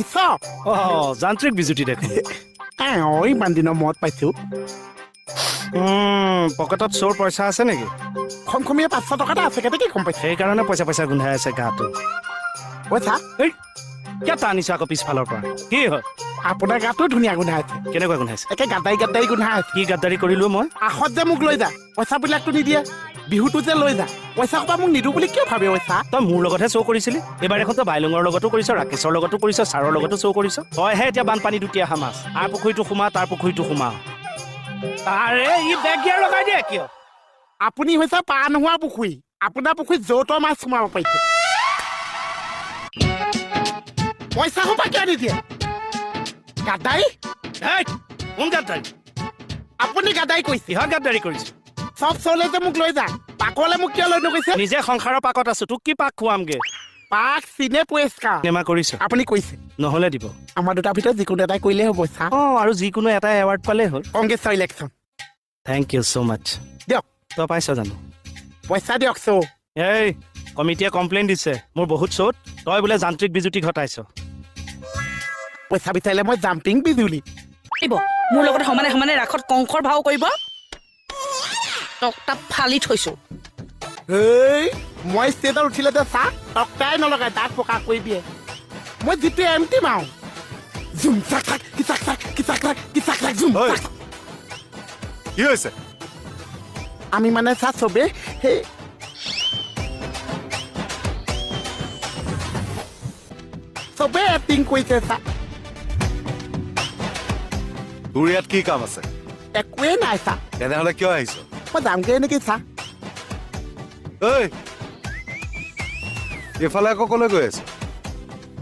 ঈশ্বৰ যান্ত্ৰিক বিজুতি দেখোন ইমান দিনৰ মূৰত পাইছো পকেটত চোৰ পইচা আছে নেকি খমখমীয়া 500 টকা এটা আছে কেনেকৈ গম পাইছে সেইকাৰণে পইচা গোন্ধাই আছে গাটো পইচা কেইটা আনিছো আকৌ পিছফালৰ পৰা কি হয় আপোনাৰ গাটো ধুনীয়া গোন্ধাই আছে কেনেকুৱা গোন্ধাইছে একে গাদ্দাৰি গোন্ধাই আছে কি গাদ্দাৰি কৰিলো মই আখত যে মোক লৈ যা পইচাবিলাকতো নিদিয়ে বিহুটো যে লৈ যা পইচা সোপা মোক নিদিওঁ বুলি কিয় ভাবে পইচা তই মোৰ লগতহে শ্ব' কৰিছিলি এইবাৰ এখন তই বাইলঙৰ লগতো কৰিছ ৰাকেশৰ লগতো কৰিছ ছাৰৰ লগতো শ্ব' কৰিছ তইহে এতিয়া বানপানী দুটি অহা মাছ তাৰ পুখুৰীটো সোমা তাৰ পুখুৰীটো সোমা তাৰে ই বেগ গিয়াৰ লগাই দিয়ে কিয় আপুনি হৈছে পা নোহোৱা পুখুৰী আপোনাৰ পুখুৰীত য'ত মাছ সোমাব পাৰিছে পইচা সোপা কিয় নিদিয়ে গাদ্দাৰি কোন গাদ্দাৰি আপুনি গাদ্দাৰি কৰিছে কিহত গাদ্দাৰি কৰিছো চব চলে যে মোক লৈ যা পাকলে মোক কিয় লৈ নগৈছে নিজে সংসাৰৰ পাকত আছো তোক কি পাক খুৱামগে পাক চিনে পৰিষ্কাৰ চিনেমা কৰিছ আপুনি কৈছে নহলে দিব আমাৰ দুটাৰ ভিতৰত যিকোনো এটাই কৰিলে হ'ব চা আৰু যিকোনো এটা এৱাৰ্ড পালে হ'ল কংগ্ৰেছৰ ইলেকশ্যন থেংক ইউ ছ' মাছ দিয়ক তই পাইছ জানো পইচা দিয়ক চৌ এই কমিটিয়ে কমপ্লেইন দিছে মোৰ বহুত শ্ব'ত তই বোলে যান্ত্ৰিক বিজুতি ঘটাইছ পইচা বিচাৰিলে মই জাম্পিং বিজুলি মোৰ লগত সমানে সমানে ৰাখত কংসৰ ভাও কৰিব টকটা ফালি থৈছো মই ষ্টেজত উঠিলে যে চা টকটাই নলগাই তাক প্ৰকাশ কৰি দিয়ে মই যিটো এমটি মাৰো জুম চাক চাক কিচাক চাক কিচাক চাক কিচাক চাক জুম কি হৈছে আমি মানে চা চবে সেই চবে এক্টিং কৰিছে চা তোৰ ইয়াত কি কাম আছে একোৱেই নাই চা তেনেহলে কিয় আহিছ মই যামগে নেকি চা ঐ এইফালে আকৌ কলৈ গৈ আছ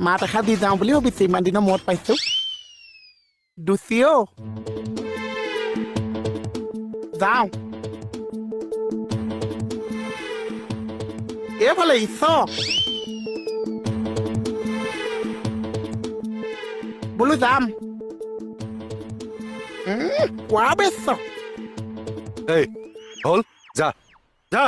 মাত এষাৰ দি যাওঁ বুলি ভাবিছো ইমান দিনৰ মূৰত পাইছো দুচিও যাওঁ এইফালে ঈশ্বৰ বোলো যাম কোৱা বেছ এই হ'ল যা যা